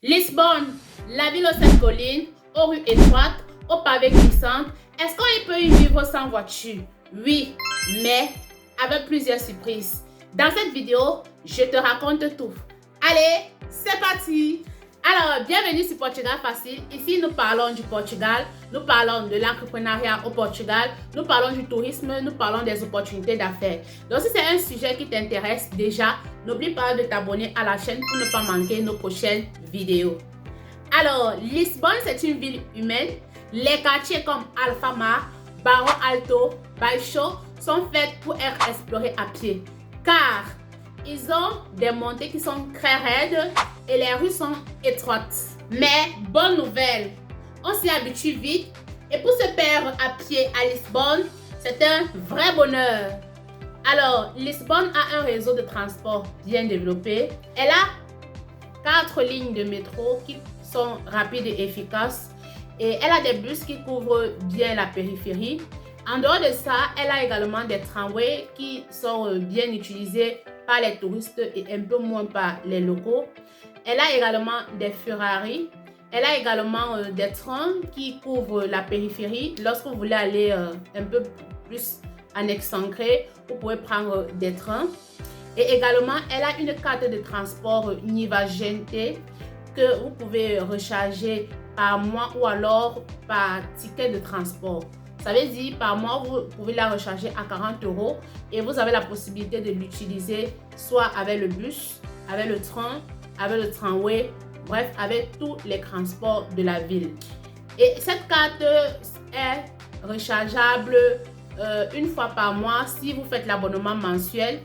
Lisbonne, la ville aux 7 collines, aux rues étroites, aux pavés glissants. Est-ce qu'on peut y vivre sans voiture? Oui, mais avec plusieurs surprises. Dans cette vidéo, je te raconte tout. Allez, c'est parti! Alors, bienvenue sur Portugal Facile. Ici, nous parlons du Portugal, nous parlons de l'entrepreneuriat au Portugal, nous parlons du tourisme, nous parlons des opportunités d'affaires. Donc, si c'est un sujet qui t'intéresse déjà, n'oublie pas de t'abonner à la chaîne pour ne pas manquer nos prochaines vidéos. Alors, Lisbonne, c'est une ville humaine. Les quartiers comme Alfamar, Barro Alto, Baixo sont faits pour être explorés à pied. Car ils ont des montées qui sont très raides et les rues sont étroites. Mais bonne nouvelle, on s'y habitue vite et pour se perdre à pied à Lisbonne, c'est un vrai bonheur. Alors, Lisbonne a un réseau de transport bien développé. Elle a 4 lignes de métro qui sont rapides et efficaces et elle a des bus qui couvrent bien la périphérie. En dehors de ça, elle a également des tramways qui sont bien utilisés par les touristes et un peu moins par les locaux. Elle a également des Ferrari. Elle a également des trains qui couvrent la périphérie. Lorsque vous voulez aller un peu plus en excentré, vous pouvez prendre des trains. Et également, elle a une carte de transport Niva Gente que vous pouvez recharger par mois ou alors par ticket de transport. Ça veut dire par mois, vous pouvez la recharger à 40 € et vous avez la possibilité de l'utiliser soit avec le bus, avec le train, avec le tramway, bref, avec tous les transports de la ville. Et cette carte est rechargeable une fois par mois si vous faites l'abonnement mensuel.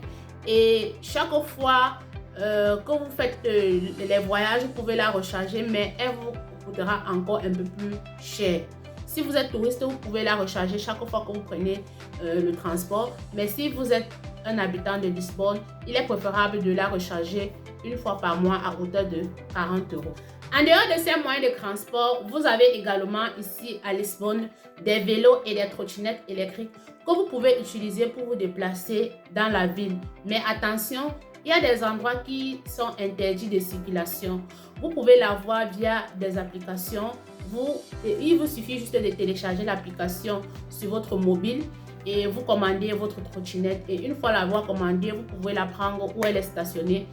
Et chaque fois que vous faites les voyages, vous pouvez la recharger, mais elle vous coûtera encore un peu plus cher. Si vous êtes touriste, vous pouvez la recharger chaque fois que vous prenez le transport. Mais si vous êtes un habitant de Lisbonne, il est préférable de la recharger une fois par mois à hauteur de 40 €. En dehors de ces moyens de transport, vous avez également ici à Lisbonne des vélos et des trottinettes électriques que vous pouvez utiliser pour vous déplacer dans la ville. Mais attention, il y a des endroits qui sont interdits de circulation. Vous pouvez l'avoir via des applications. Il vous suffit juste de télécharger l'application sur votre mobile et vous commandez votre trottinette. Et une fois l'avoir commandée, vous pouvez la prendre où elle est stationnée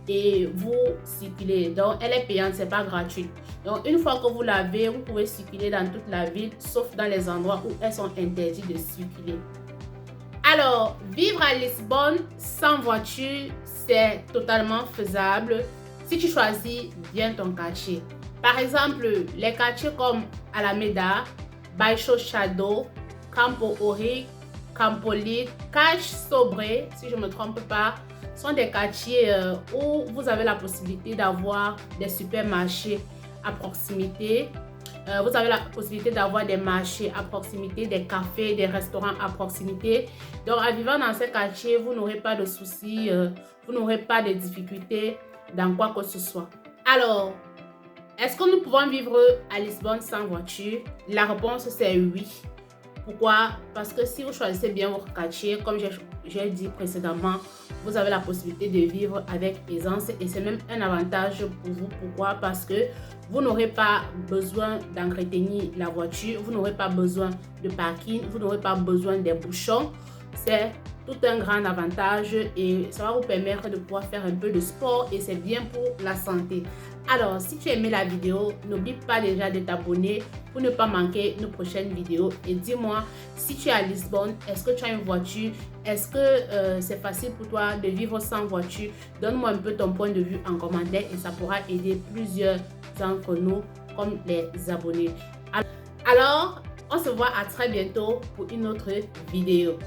et vous circulez. Donc, elle est payante, c'est pas gratuit. Donc, une fois que vous l'avez, vous pouvez circuler dans toute la ville, sauf dans les endroits où elles sont interdites de circuler. Alors, vivre à Lisbonne sans voiture, c'est totalement faisable si tu choisis bien ton quartier. Par exemple, les quartiers comme Alameda, Baixo Shadow, Campo Ourique, Campo Lit, Cache Sobre, si je ne me trompe pas, sont des quartiers où vous avez la possibilité d'avoir des supermarchés à proximité. Vous avez la possibilité d'avoir des marchés à proximité, des cafés, des restaurants à proximité. Donc, en vivant dans ces quartiers, vous n'aurez pas de soucis, vous n'aurez pas de difficultés dans quoi que ce soit. Alors, est-ce que nous pouvons vivre à Lisbonne sans voiture? La réponse, c'est oui. Pourquoi? Parce que si vous choisissez bien votre quartier, comme j'ai dit précédemment, vous avez la possibilité de vivre avec aisance et c'est même un avantage pour vous. Pourquoi? Parce que vous n'aurez pas besoin d'entretenir la voiture, vous n'aurez pas besoin de parking, vous n'aurez pas besoin des bouchons. C'est tout un grand avantage et ça va vous permettre de pouvoir faire un peu de sport et c'est bien pour la santé. Alors, si tu as aimé la vidéo, n'oublie pas déjà de t'abonner pour ne pas manquer nos prochaines vidéos. Et dis-moi, si tu es à Lisbonne, est-ce que tu as une voiture? Est-ce que c'est facile pour toi de vivre sans voiture? Donne-moi un peu ton point de vue en commentaire et ça pourra aider plusieurs d'entre nous comme les abonnés. Alors, on se voit à très bientôt pour une autre vidéo.